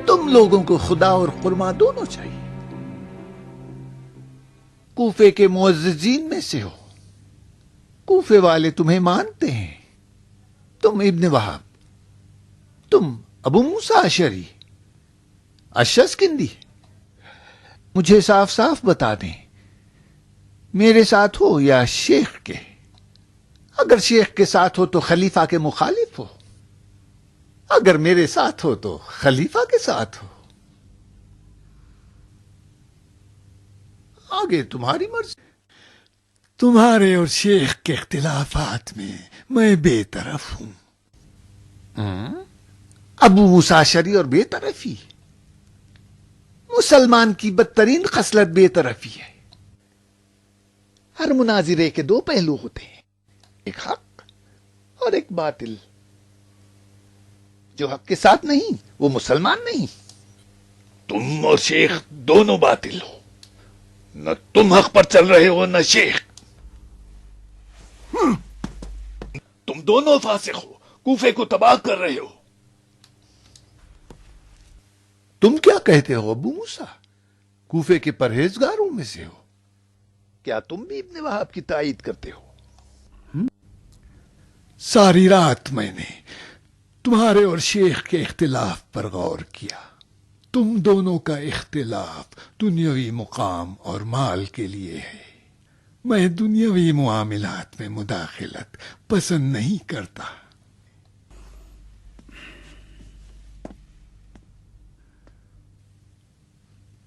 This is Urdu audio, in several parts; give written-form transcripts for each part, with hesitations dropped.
تم لوگوں کو خدا اور قرما دونوں چاہیے. کوفے کے معززین میں سے ہو. کوفے والے تمہیں مانتے ہیں. تم ابن وہاب، تم ابو موسیٰ اشعری، اشسکندی. مجھے صاف صاف بتا دیں، میرے ساتھ ہو یا شیخ کے؟ اگر شیخ کے ساتھ ہو تو خلیفہ کے مخالف ہو، اگر میرے ساتھ ہو تو خلیفہ کے ساتھ ہو. آگے تمہاری مرضی. تمہارے اور شیخ کے اختلافات میں بے طرف ہوں. ابو موسیٰ اشعری اور بے طرفی؟ مسلمان کی بدترین خصلت بے طرفی ہے. ہر مناظرے کے دو پہلو ہوتے ہیں، ایک حق اور ایک باطل. جو حق کے ساتھ نہیں وہ مسلمان نہیں. تم اور شیخ دونوں باطل ہو. نہ تم حق پر چل رہے ہو نہ شیخ. تم دونوں فاسق ہو، کوفے کو تباہ کر رہے ہو. تم کیا کہتے ہو ابو موسیٰ؟ کوفے کے پرہیزگاروں میں سے ہو. کیا تم بھی ابن وہاب کی تائید کرتے ہو؟ ساری رات میں نے تمہارے اور شیخ کے اختلاف پر غور کیا. تم دونوں کا اختلاف دنیاوی مقام اور مال کے لیے ہے. میں دنیاوی معاملات میں مداخلت پسند نہیں کرتا.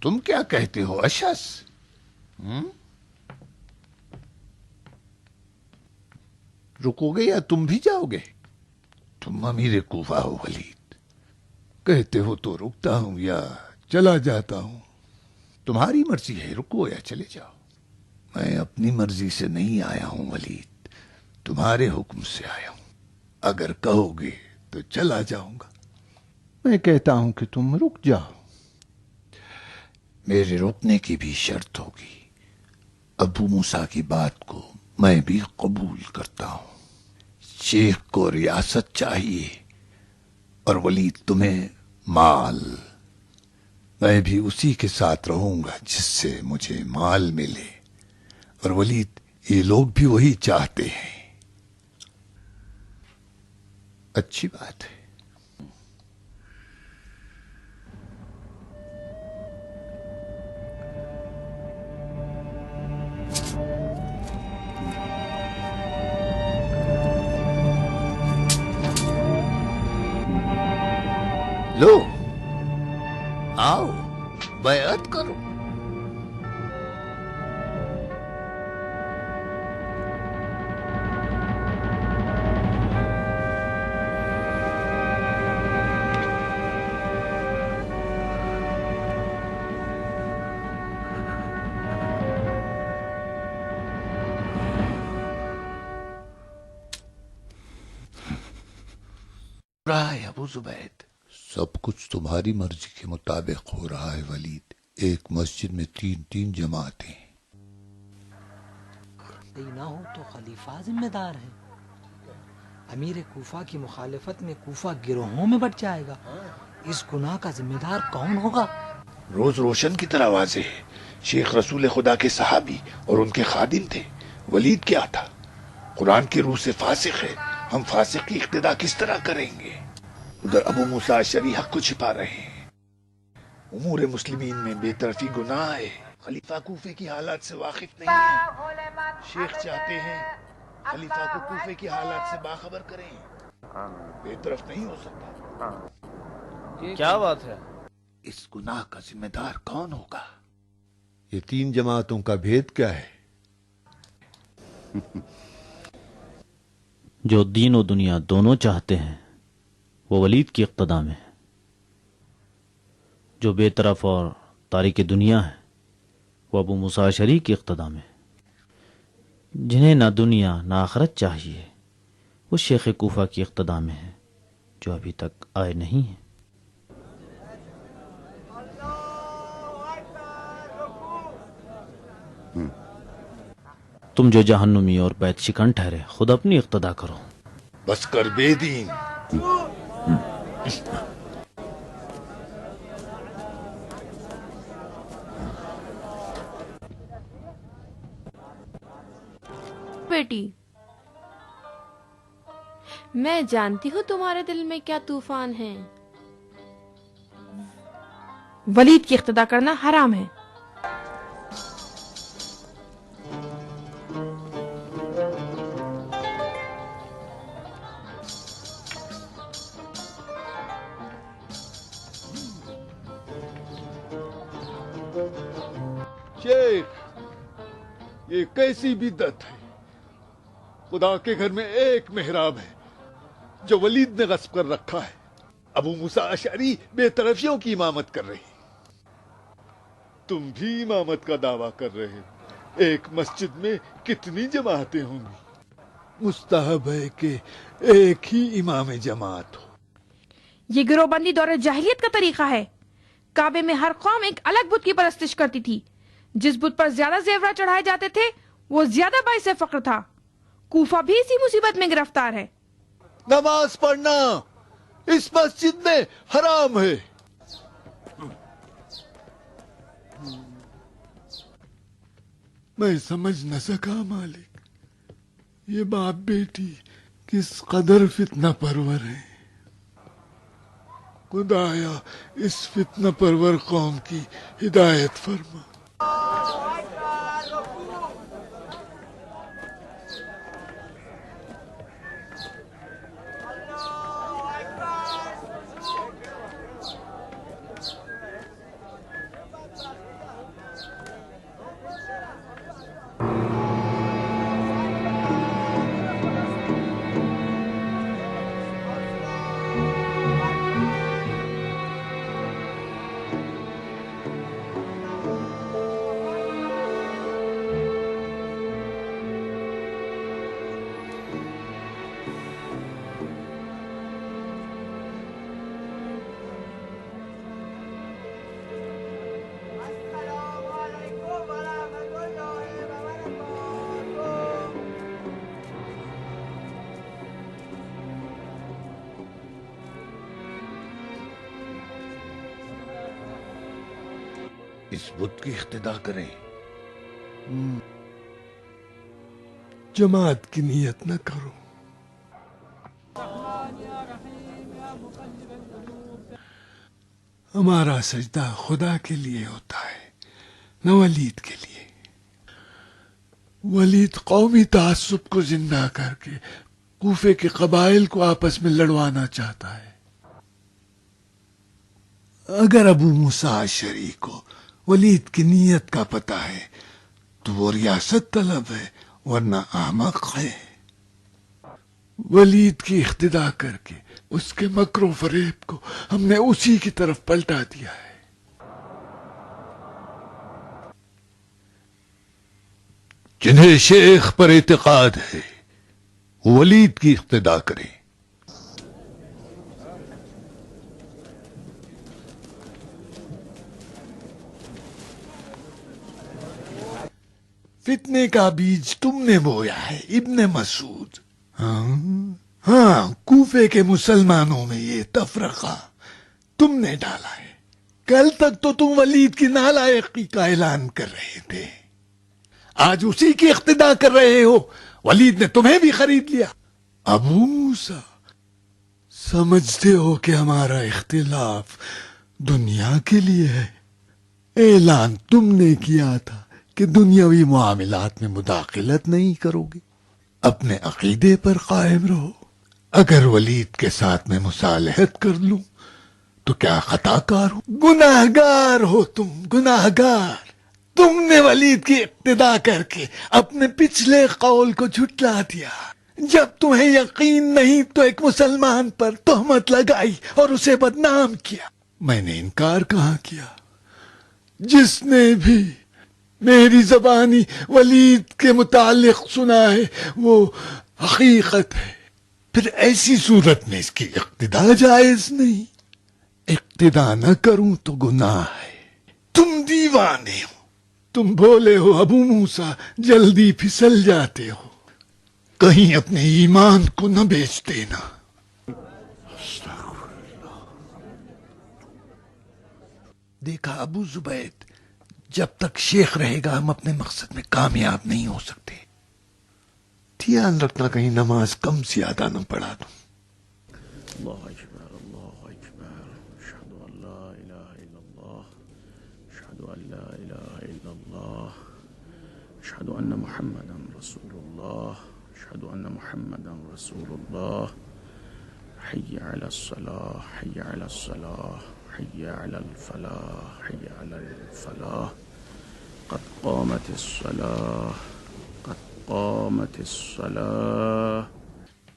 تم کیا کہتے ہو اشس؟ رکو گے یا تم بھی جاؤ گے؟ تم امیر کوفہ ہو ولید، کہتے ہو تو رکتا ہوں یا چلا جاتا ہوں. تمہاری مرضی ہے، رکو یا چلے جاؤ. میں اپنی مرضی سے نہیں آیا ہوں ولید، تمہارے حکم سے آیا ہوں. اگر کہو گے تو چلا جاؤں گا. میں کہتا ہوں کہ تم رک جاؤ. میرے رکنے کی بھی شرط ہوگی. ابو موسیٰ کی بات کو میں بھی قبول کرتا ہوں. شیخ کو ریاست چاہیے اور ولید تمہیں مال. میں بھی اسی کے ساتھ رہوں گا جس سے مجھے مال ملے، اور ولید یہ لوگ بھی وہی چاہتے ہیں. اچھی بات ہے. لو آؤ بیعت کرو. رہا ہے ابو زبید، سب کچھ تمہاری مرضی کے مطابق ہو رہا ہے ولید. ایک مسجد میں 3 جماعتیں. نہ ہو تو خلیفہ ذمہ دار ہے. امیر کوفہ کی مخالفت میں کوفہ گروہوں میں بٹ جائے گا. اس گناہ کا ذمہ دار کون ہوگا؟ روز روشن کی طرح واضح ہے. شیخ رسول خدا کے صحابی اور ان کے خادم تھے. ولید کیا تھا؟ قرآن کی روح سے فاسق ہے. ہم فاسق کی اقتدا کس طرح کریں گے؟ ادھر ابو موسیٰ اشعری حق کو چھپا رہے ہیں. امور مسلمین میں بے طرفی گناہ ہے. خلیفہ کوفے کی حالات سے واقف نہیں ہے. شیخ چاہتے ہیں خلیفہ کو کوفے کی حالات سے باخبر کریں. بے طرف نہیں ہو سکتا. کیا بات ہے؟ اس گناہ کا ذمہ دار کون ہوگا؟ یہ 3 جماعتوں کا بھید کیا ہے؟ جو دین و دنیا دونوں چاہتے ہیں وہ ولید کی اقتدا میں ہے. جو بے طرف اور تارک دنیا ہے وہ ابو موسیٰ اشعری کی اقتدا میں ہے. جنہیں نہ دنیا نہ آخرت چاہیے وہ شیخ کوفہ کی اقتدا میں ہے جو ابھی تک آئے نہیں ہیں. تم جو جہنمی اور بیت شکن ٹھہرے خود اپنی اقتدا کرو. بس کر بے دین. بیٹی، میں جانتی ہوں تمہارے دل میں کیا طوفان ہے. ولید کی اقتدا کرنا حرام ہے. شیخ، یہ کیسی بدعت ہے؟ خدا کے گھر میں ایک محراب ہے جو ولید نے غصب کر رکھا ہے. ابو موسیٰ اشعری بے طرفیوں کی امامت کر رہی، تم بھی امامت کا دعویٰ کر رہے. ایک مسجد میں کتنی جماعتیں ہوں گی؟ مستحب ہے کہ ایک ہی امام جماعت ہو. یہ گروہ بندی دور جاہلیت کا طریقہ ہے. کعبے میں ہر قوم ایک الگ بت کی پرستش کرتی تھی. جس بت پر زیادہ زیورات چڑھائے جاتے تھے وہ زیادہ باعث فخر تھا. کوفہ بھی اسی مصیبت میں گرفتار ہے. نماز پڑھنا اس مسجد میں حرام ہے. میں سمجھ نہ سکا مالک، یہ باپ بیٹی کس قدر فتنہ پرور ہیں. خدایا اس فتنہ پرور قوم کی ہدایت فرما. اس بت کی اقتدا کریں، جماعت کی نیت نہ کرو. ہمارا سجدہ خدا کے لیے ہوتا ہے، نہ ولید کے لیے. ولید قومی تعصب کو زندہ کر کے کوفے کے قبائل کو آپس میں لڑوانا چاہتا ہے. اگر ابو موسیٰ اشعری کو ولید کی نیت کا پتہ ہے تو وہ ریاست طلب ہے، ورنہ احمق ہے. ولید کی اقتدا کر کے اس کے مکر و فریب کو ہم نے اسی کی طرف پلٹا دیا ہے. جنہیں شیخ پر اعتقاد ہے ولید کی اقتدا کریں. فتنے کا بیج تم نے بویا ہے ابن مسعود. ہاں، کوفے کے مسلمانوں میں یہ تفرقہ تم نے ڈالا ہے. کل تک تو تم ولید کی نالائقی کا اعلان کر رہے تھے، آج اسی کی اقتدا کر رہے ہو. ولید نے تمہیں بھی خرید لیا. ابو موسیٰ، سمجھتے ہو کہ ہمارا اختلاف دنیا کے لیے ہے. اعلان تم نے کیا تھا کہ دنیاوی معاملات میں مداخلت نہیں کرو گے. اپنے عقیدے پر قائم رہو. اگر ولید کے ساتھ میں مصالحت کر لوں تو کیا خطا کار ہوں؟ گناہگار ہو تم، گناہگار. تم نے ولید کی اقتدا کر کے اپنے پچھلے قول کو جھٹلا دیا. جب تمہیں یقین نہیں تو ایک مسلمان پر تہمت لگائی اور اسے بدنام کیا. میں نے انکار کہاں کیا؟ جس نے بھی میری زبانی ولید کے متعلق سنا ہے وہ حقیقت ہے. پھر ایسی صورت میں اس کی اقتدا جائز نہیں. اقتدا نہ کروں تو گناہ ہے. تم دیوانے ہو. تم بولے ہو ابو موسیٰ جلدی پھسل جاتے ہو. کہیں اپنے ایمان کو نہ بیچ دینا. دیکھا ابو زبید، جب تک شیخ رہے گا ہم اپنے مقصد میں کامیاب نہیں ہو سکتے. دھیان رکھنا کہیں نماز کم زیادہ نہ پڑھا دوں. اللہ اکبر اللہ اکبر اشہد ان لا الہ الا اللہ اشہد ان لا الہ الا اللہ اشہد ان محمدا رسول اللہ اشہد ان محمدا رسول اللہ حی علی الصلاة حی علی الصلاة حی علی الفلاح حی علی الفلاح قد قامت الصلاة قد قامت الصلاة.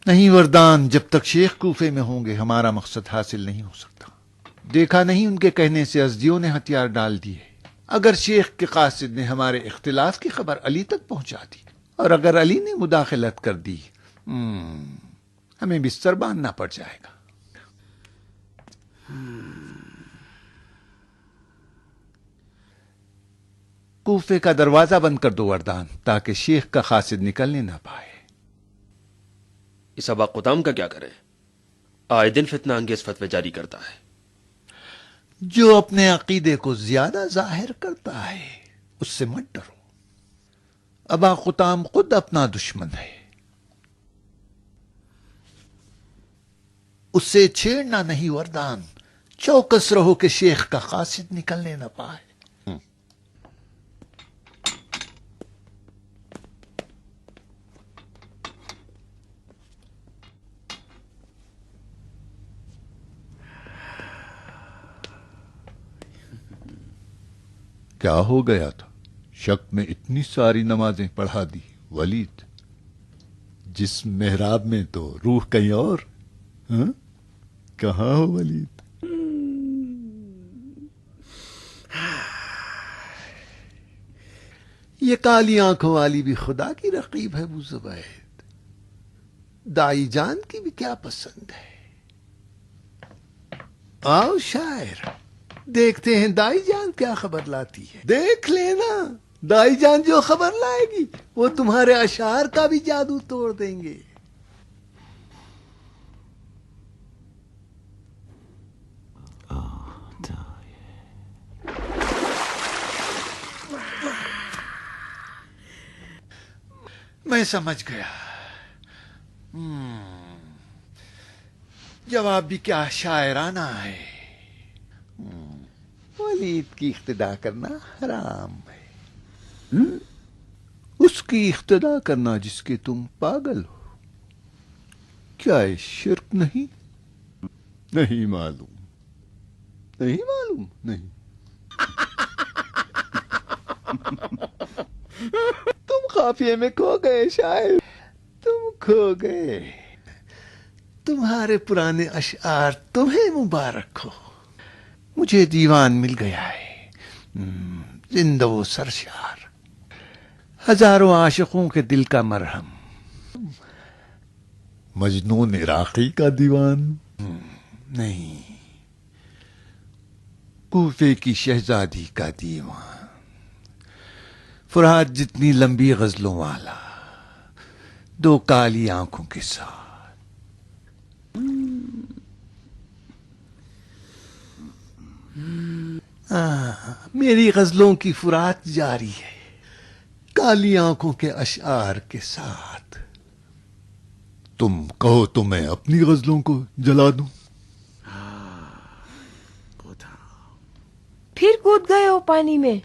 نہیں وردان، جب تک شیخ کوفے میں ہوں گے ہمارا مقصد حاصل نہیں ہو سکتا. دیکھا نہیں ان کے کہنے سے ازدیوں نے ہتھیار ڈال دیے. اگر شیخ کے قاصد نے ہمارے اختلاف کی خبر علی تک پہنچا دی اور اگر علی نے مداخلت کر دی ہمیں بستر باندھنا پڑ جائے گا. کوفے کا دروازہ بند کر دو وردان، تاکہ شیخ کا قاصد نکلنے نہ پائے. اس ابا قدام کا کیا کرے؟ آئے دن فتنہ انگیز فتوے جاری کرتا ہے. جو اپنے عقیدے کو زیادہ ظاہر کرتا ہے اس سے مت ڈرو. ابا قدام خود اپنا دشمن ہے، اس سے چھیڑنا نہیں وردان. چوکس رہو کہ شیخ کا قاصد نکلنے نہ پائے. کیا ہو گیا تھا؟ شک میں اتنی ساری نمازیں پڑھا دی ولید. جس محراب میں تو روح کہیں اور. ہاں؟ کہاں ہو ولید؟ یہ کالی آنکھوں والی بھی خدا کی رقیب ہے ابو زبید. دائی جان کی بھی کیا پسند ہے. آؤ شاعر، دیکھتے ہیں دائی جان کیا خبر لاتی ہے. دیکھ لینا، دائی جان جو خبر لائے گی وہ تمہارے اشعار کا بھی جادو توڑ دیں گے. میں سمجھ گیا. جواب بھی کیا شاعرانہ ہے. ولید کی اقتدا کرنا حرام ہے. اس کی اقتدا کرنا جس کے تم پاگل ہو، کیا یہ شرک نہیں؟ نہیں معلوم، نہیں معلوم، نہیں. تم قافیے میں کھو گئے شاعر، تم کھو گئے. تمہارے پرانے اشعار تمہیں مبارک ہو. مجھے دیوان مل گیا ہے، زندہ و سرشار، ہزاروں عاشقوں کے دل کا مرہم. مجنون عراقی کا دیوان نہیں، کوفے کی شہزادی کا دیوان. فرات جتنی لمبی غزلوں والا، دو کالی آنکھوں کے ساتھ. میری غزلوں کی فرات جاری ہے، کالی آنکھوں کے اشعار کے ساتھ. تم کہو تو میں اپنی غزلوں کو جلا دوں. پھر کود گئے ہو پانی میں؟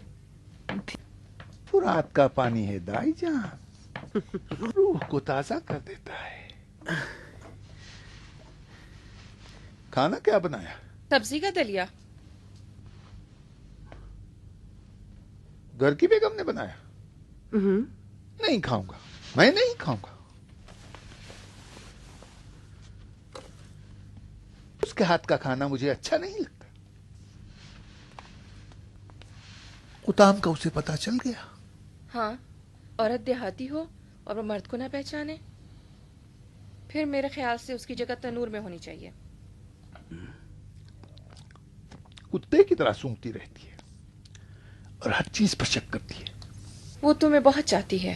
فرات کا پانی ہے دائی جان، روح کو تازہ کر دیتا ہے. کھانا کیا بنایا؟ سبزی کا دلیا. گھر کی بیگم نے بنایا؟ نہیں کھاؤں گا، میں نہیں کھاؤں گا. اس کے ہاتھ کا کھانا مجھے اچھا نہیں لگتا. قطام کا اسے پتا چل گیا. ہاں، عورت دیہاتی ہو اور وہ مرد کو نہ پہچانے، پھر میرے خیال سے اس کی جگہ تنور میں ہونی چاہیے. کتے کی طرح سونگتی رہتی ہے اور ہر چیز پر شک کرتی ہے. وہ تمہیں بہت چاہتی ہے.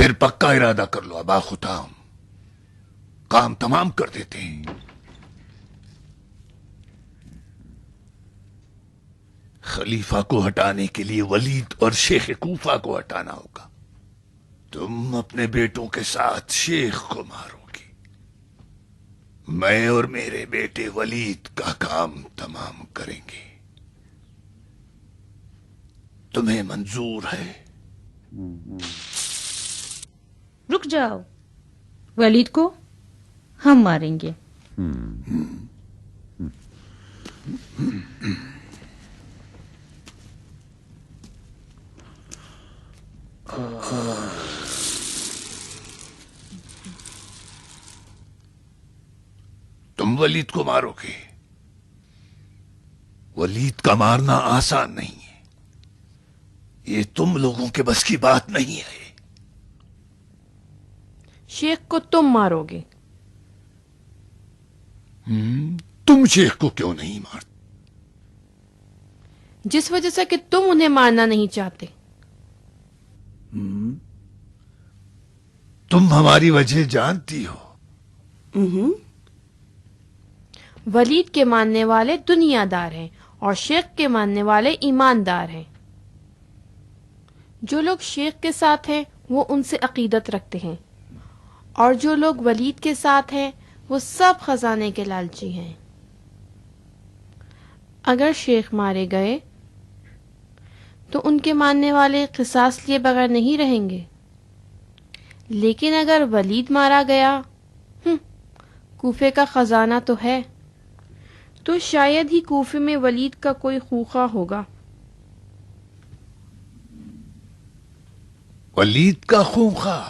پھر پکا ارادہ کر لو ابا خطام، کام تمام کر دیتے ہیں۔ خلیفہ کو ہٹانے کے لیے ولید اور شیخ کوفہ کو ہٹانا ہوگا۔ تم اپنے بیٹوں کے ساتھ شیخ کو مارو گی، میں اور میرے بیٹے ولید کا کام تمام کریں گے۔ تمہیں منظور ہے؟ رک جاؤ، ولید کو ہم ماریں گے۔ تم ولید کو مارو گے؟ ولید کا مارنا آسان نہیں ہے، یہ تم لوگوں کے بس کی بات نہیں ہے۔ شیخ کو تم مارو گے؟ تم شیخ کو کیوں نہیں مارتے؟ جس وجہ سے کہ تم انہیں مارنا نہیں چاہتے۔ تم ہماری وجہ جانتی ہو۔ ولید کے ماننے والے دنیا دار ہیں اور شیخ کے ماننے والے ایماندار ہیں۔ جو لوگ شیخ کے ساتھ ہیں وہ ان سے عقیدت رکھتے ہیں، اور جو لوگ ولید کے ساتھ ہیں وہ سب خزانے کے لالچی ہیں۔ اگر شیخ مارے گئے تو ان کے ماننے والے قصاص لیے بغیر نہیں رہیں گے، لیکن اگر ولید مارا گیا، کوفے کا خزانہ تو ہے، تو شاید ہی کوفے میں ولید کا کوئی خوخہ ہوگا۔ ولید کا خون خواہ؟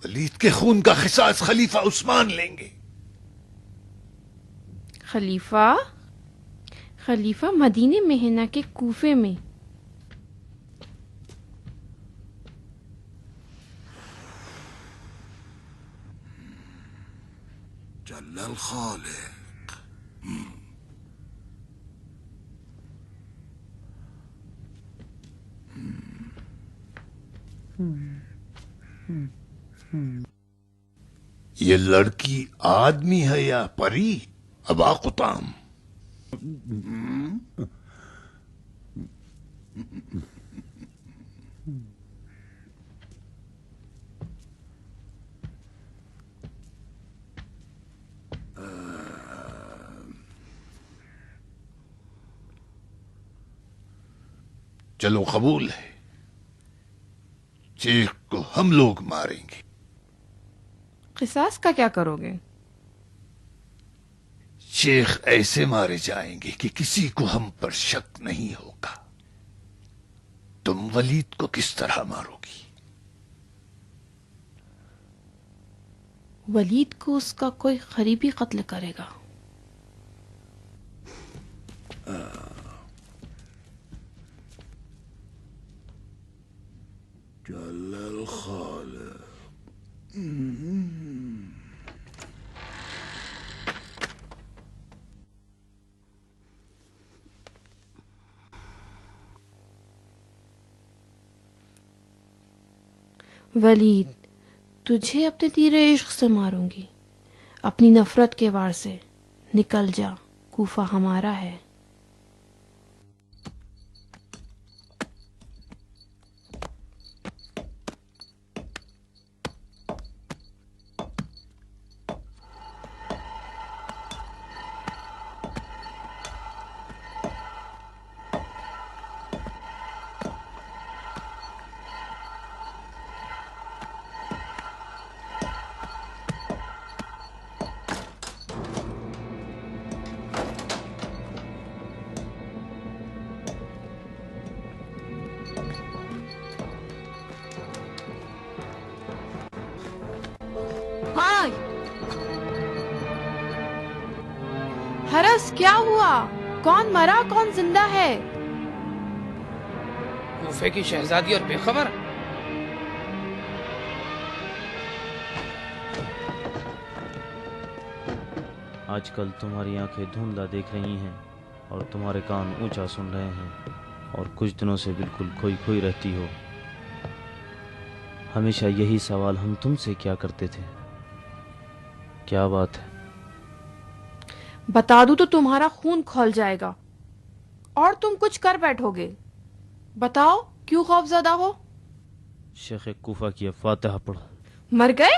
ولید کے خون کا قصاص خلیفہ عثمان لیں گے۔ خلیفہ مدینے میں ہے، نہ کہ کوفے میں۔ جل الخالق۔ یہ لڑکی آدمی ہے یا پری ابا قطام؟ چلو قبول ہے، شیخ کو ہم لوگ ماریں گے۔ قصاص کا کیا کرو گے؟ شیخ ایسے مارے جائیں گے کہ کسی کو ہم پر شک نہیں ہوگا۔ تم ولید کو کس طرح مارو گی؟ ولید کو اس کا کوئی قریبی قتل کرے گا۔ جل الخالق۔ ولید، تجھے اپنے تیر عشق سے ماروں گی، اپنی نفرت کے وار سے۔ نکل جا، کوفہ ہمارا ہے۔ ہرس، کیا ہوا؟ کون مرا، کون زندہ ہے؟ کوفے کی شہزادی اور بے خبر۔ آج کل تمہاری آنکھیں دھندلا دیکھ رہی ہیں اور تمہارے کان اونچا سن رہے ہیں، اور کچھ دنوں سے بالکل کھوئی کھوئی رہتی ہو۔ ہمیشہ یہی سوال ہم تم سے کیا کرتے تھے. کیا بات ہے؟ بتا دوں تو تمہارا خون کھول جائے گا اور تم کچھ کر بیٹھو گے. بتاؤ کیوں خوف زدہ ہو؟ شیخ کوفہ کی فاتحہ پڑھو. مر گئے؟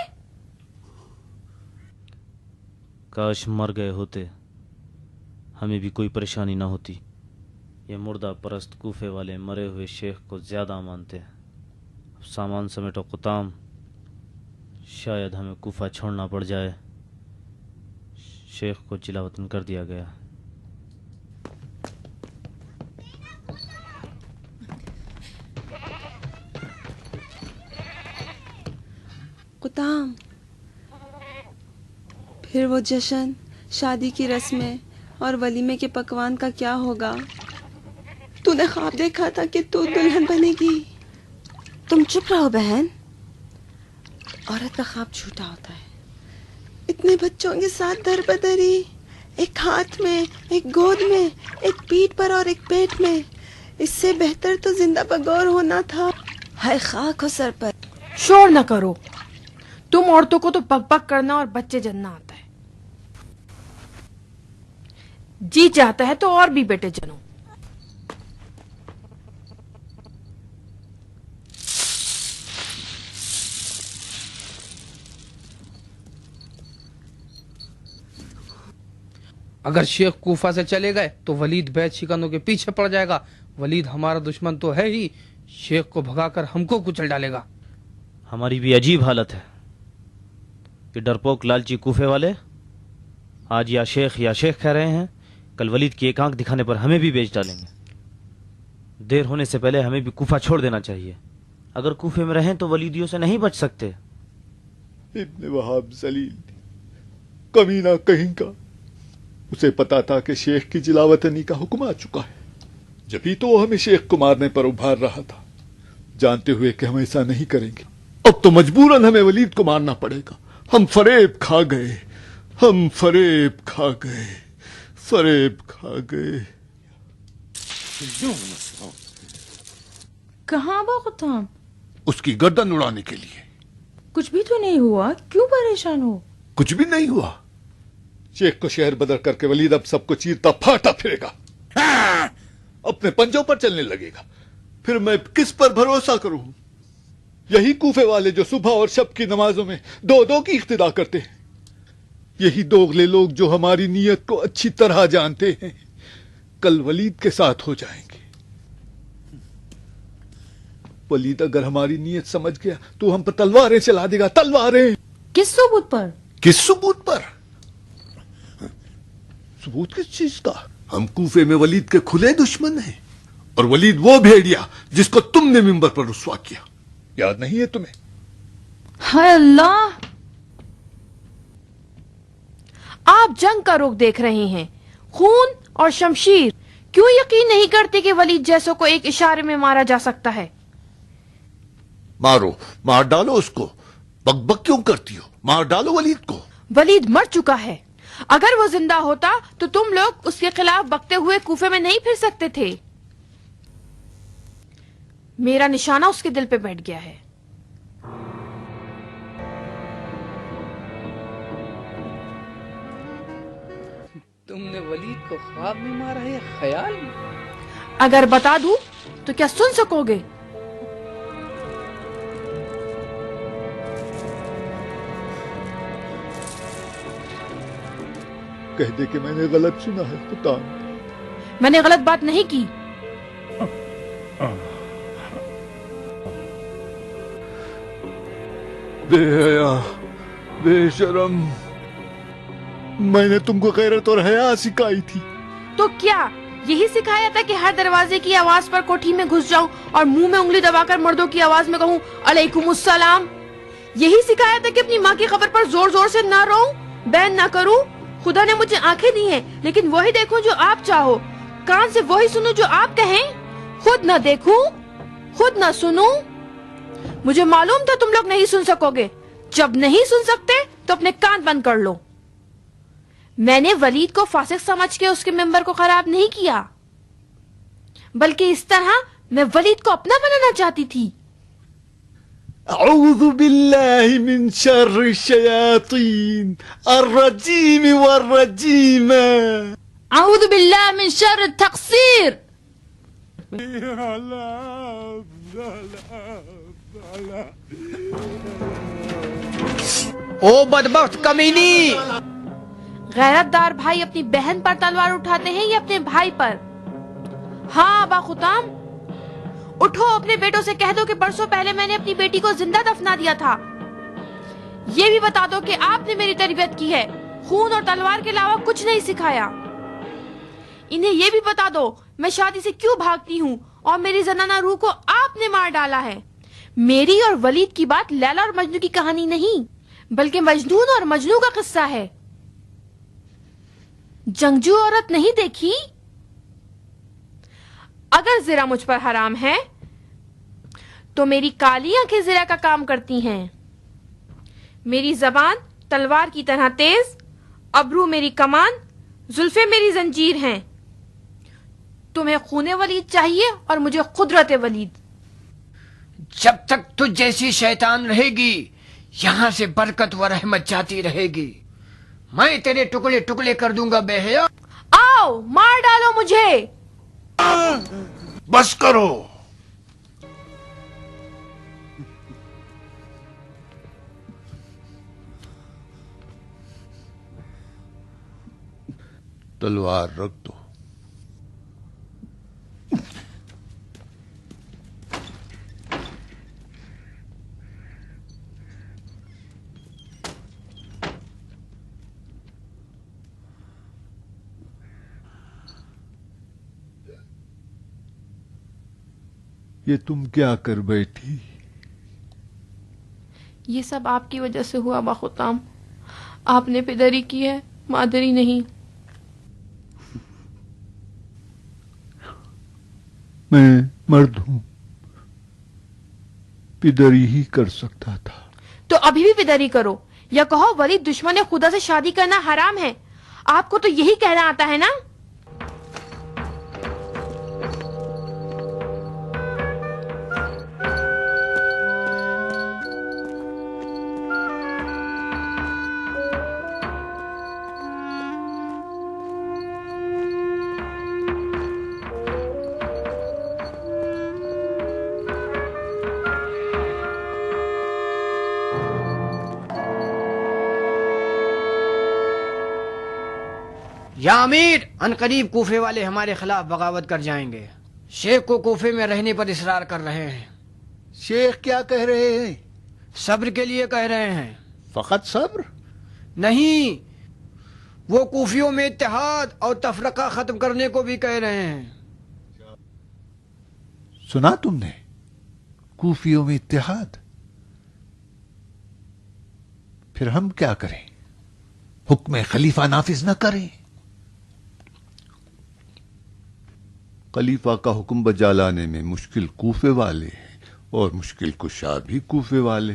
کاش مر گئے ہوتے، ہمیں بھی کوئی پریشانی نہ ہوتی. یہ مردہ پرست کوفے والے مرے ہوئے شیخ کو زیادہ مانتے ہیں. اب سامان سمیٹو قطام، شاید ہمیں کوفہ چھوڑنا پڑ جائے. شیخ کو جلا وطن کر دیا گیا. قطام، پھر وہ جشن، شادی کی رسمیں اور ولیمے کے پکوان کا کیا ہوگا؟ تو نے خواب دیکھا تھا کہ تو دلہن بنے گی. تم چپ رہو بہن، عورت کا خواب جھوٹا ہوتا ہے. اتنے بچوں کے ساتھ در بدری، ایک ہاتھ میں، ایک گود میں، ایک پیٹھ پر اور ایک پیٹ میں. اس سے بہتر تو زندہ بغور ہونا تھا. ہائے خاک ہو سر پر. شور نہ کرو، تم عورتوں کو تو بک بک کرنا اور بچے جننا آتا ہے. جی چاہتا ہے تو اور بھی بیٹے جنو. اگر شیخ کوفہ سے چلے گئے تو ولید بیت شکنوں کے پیچھے پڑ جائے گا. ولید ہمارا دشمن تو ہے ہی، شیخ کو بھگا کر ہم کو کچل ڈالے گا. ہماری بھی عجیب حالت ہے. یہ ڈرپوک لالچی کوفے والے آج یا شیخ کہہ رہے ہیں، کل ولید کی ایک آنکھ دکھانے پر ہمیں بھی بیچ ڈالیں گے. دیر ہونے سے پہلے ہمیں بھی کوفہ چھوڑ دینا چاہیے. اگر کوفے میں رہیں تو ولیدیوں سے نہیں بچ سکتے. ابن وہاب ذلیل کمینہ کہیں کا، اسے پتا تھا کہ شیخ کی جلاوطنی کا حکم آ چکا ہے، جبھی تو وہ ہمیں شیخ کو مارنے پر ابھار رہا تھا، جانتے ہوئے کہ ہم ایسا نہیں کریں گے. اب تو مجبوراً ہمیں ولید کو مارنا پڑے گا. ہم فریب کھا گئے، ہم فریب کھا گئے، فریب کھا گئے. کہاں ابو قطام؟ اس کی گردن اڑانے کے لیے. کچھ بھی تو نہیں ہوا، کیوں پریشان ہو؟ کچھ بھی نہیں ہوا. شیخ کو شہر بدر کر کے ولید اب سب کو چیرتا پھاڑتا پھرے گا، اپنے پنجوں پر چلنے لگے گا. پھر میں کس پر بھروسہ کروں؟ یہی کوفے والے جو صبح اور شب کی نمازوں میں دو دو کی اقتدا کرتے ہیں، یہی دوغلے لوگ جو ہماری نیت کو اچھی طرح جانتے ہیں، کل ولید کے ساتھ ہو جائیں گے. ولید اگر ہماری نیت سمجھ گیا تو ہم پر تلواریں چلا دے گا. تلواریں کس ثبوت پر؟ کس ثبوت پر؟ ثبوت کس چیز کا؟ ہم کوفے میں ولید کے کھلے دشمن ہیں، اور ولید وہ بھیڑیا جس کو تم نے منبر پر رسوا کیا. یاد نہیں ہے تمہیں؟ ہائے اللہ! آپ جنگ کا رخ دیکھ رہے ہیں، خون اور شمشیر. کیوں یقین نہیں کرتے کہ ولید جیسوں کو ایک اشارے میں مارا جا سکتا ہے؟ مارو، مار ڈالو اس کو. بک بک کیوں کرتی ہو؟ مار ڈالو ولید کو. ولید مر چکا ہے. اگر وہ زندہ ہوتا تو تم لوگ اس کے خلاف بکتے ہوئے کوفے میں نہیں پھر سکتے تھے. میرا نشانہ اس کے دل پہ بیٹھ گیا ہے. تم نے ولید کو خواب میں مارا ہے یا خیال میں؟ اگر بتا دوں تو کیا سن سکو گے؟ کہہ دے کہ میں نے غلط سنا ہے. قطام، میں نے غلط بات نہیں کی. بے حیا، بے شرم، میں نے تم کو غیرت اور حیا سکھائی تھی. تو کیا یہی سکھایا تھا کہ ہر دروازے کی آواز پر کوٹھی میں گھس جاؤں اور منہ میں انگلی دبا کر مردوں کی آواز میں کہوں علیکم السلام؟ یہی سکھایا تھا کہ اپنی ماں کی خبر پر زور زور سے نہ روؤں، بین نہ کروں؟ خدا نے مجھے آنکھیں دی ہیں لیکن وہی دیکھوں جو آپ چاہو، کان سے وہی سنوں جو آپ کہیں. خود نہ دیکھوں، خود نہ سنوں. مجھے معلوم تھا تم لوگ نہیں سن سکو گے. جب نہیں سن سکتے تو اپنے کان بند کر لو. میں نے ولید کو فاسق سمجھ کے اس کے ممبر کو خراب نہیں کیا، بلکہ اس طرح میں ولید کو اپنا بنانا چاہتی تھی. أعوذ بالله من شر الشياطين الرجيم والرجيمة. أعوذ بالله من شر التقصير. او بدبخت کمینی! غیرت دار بھائی اپنی بہن پر تلوار اٹھاتے ہیں یا اپنے بھائی پر؟ ہاں ابا خطام، اٹھو، اپنے بیٹوں سے کہہ دو کہ برسوں پہلے میں نے اپنی بیٹی کو زندہ دفنا دیا تھا۔ یہ بھی بتا دو کہ آپ نے میری تربیت کی ہے، خون اور تلوار کے علاوہ کچھ نہیں سکھایا۔ انہیں یہ بھی بتا دو میں شادی سے کیوں بھاگتی ہوں اور میری زنانہ روح کو آپ نے مار ڈالا ہے۔ میری اور ولید کی بات لیلا اور مجنو کی کہانی نہیں، بلکہ مجنون اور مجنو کا قصہ ہے۔ جنگجو عورت نہیں دیکھی؟ اگر زرا مجھ پر حرام ہے تو میری کالی آنکھیں زرا کا کام کرتی ہیں۔ میری زبان تلوار کی طرح تیز، ابرو میری کمان، زلفیں میری زنجیر ہیں۔ تمہیں خون ولید چاہیے اور مجھے قدرت ولید۔ جب تک تجھ جیسی شیطان رہے گی یہاں سے برکت و رحمت جاتی رہے گی۔ میں تیرے ٹکڑے ٹکڑے کر دوں گا بے حیا۔ آؤ مار ڈالو مجھے۔ بس کرو۔ تلوار رکھ دو۔ یہ تم کیا کر بیٹھی؟ یہ سب آپ کی وجہ سے ہوا ابا خطام۔ آپ نے پدری کی ہے، مادری نہیں۔ میں مرد ہوں، پدری ہی کر سکتا تھا۔ تو ابھی بھی پدری کرو، یا کہو ولید دشمن خدا سے شادی کرنا حرام ہے۔ آپ کو تو یہی کہنا آتا ہے نا؟ یا امیر، ان قریب کوفے والے ہمارے خلاف بغاوت کر جائیں گے۔ شیخ کو کوفے میں رہنے پر اصرار کر رہے ہیں۔ شیخ کیا کہہ رہے ہیں؟ صبر کے لیے کہہ رہے ہیں۔ فقط صبر؟ نہیں، وہ کوفیوں میں اتحاد اور تفرقہ ختم کرنے کو بھی کہہ رہے ہیں۔ سنا تم نے؟ کوفیوں میں اتحاد؟ پھر ہم کیا کریں؟ حکم خلیفہ نافذ نہ کریں؟ خلیفہ کا حکم بجا لانے میں مشکل کوفے والے ہیں اور مشکل کشا بھی کوفے والے۔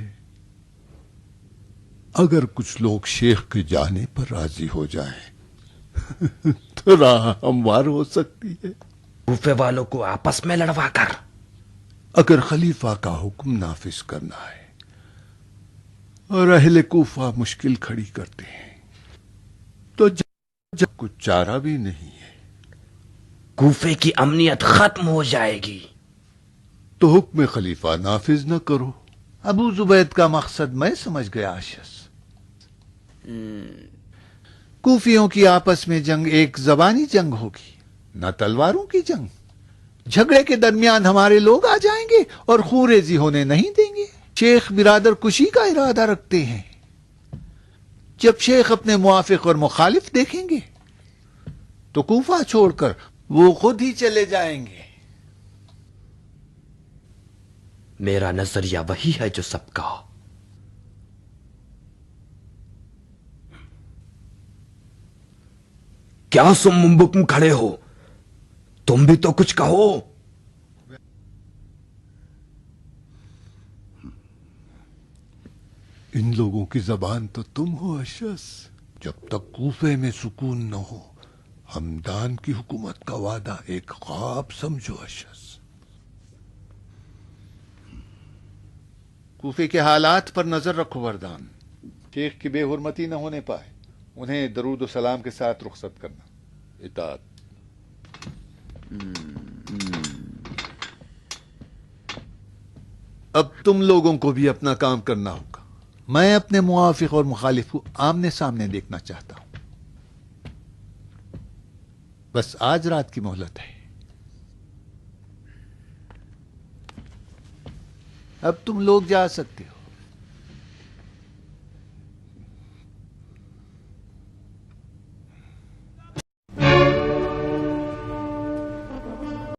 اگر کچھ لوگ شیخ کے جانے پر راضی ہو جائیں تو راہ ہموار ہو سکتی ہے۔ کوفے والوں کو آپس میں لڑوا کر اگر خلیفہ کا حکم نافذ کرنا ہے اور اہل کوفہ مشکل کھڑی کرتے ہیں تو جب کچھ چارہ بھی نہیں ہے، کوفے کی امنیت ختم ہو جائے گی۔ تو حکم خلیفہ نافذ نہ کرو۔ ابو زبید کا مقصد میں سمجھ گیا اشس۔ کوفیوں کی آپس میں جنگ ایک زبانی جنگ ہوگی، نہ تلواروں کی جنگ۔ جھگڑے کے درمیان ہمارے لوگ آ جائیں گے اور خون ریزی ہونے نہیں دیں گے۔ شیخ برادر کشی کا ارادہ رکھتے ہیں۔ جب شیخ اپنے موافق اور مخالف دیکھیں گے تو کوفہ چھوڑ کر وہ خود ہی چلے جائیں گے۔ میرا نظریہ وہی ہے جو سب کا۔ کیا سم بکم کھڑے ہو؟ تم بھی تو کچھ کہو۔ ان لوگوں کی زبان تو تم ہو اشس۔ جب تک کوفے میں سکون نہ ہو ہمدان کی حکومت کا وعدہ ایک خواب سمجھو اشس۔ کوفے کے حالات پر نظر رکھو وردان. شیخ کی بے حرمتی نہ ہونے پائے. انہیں درود و سلام کے ساتھ رخصت کرنا. اطاعت. اب تم لوگوں کو بھی اپنا کام کرنا ہوگا. میں اپنے موافق اور مخالف کو آمنے سامنے دیکھنا چاہتا ہوں. بس آج رات کی مہلت ہے. اب تم لوگ جا سکتے ہو.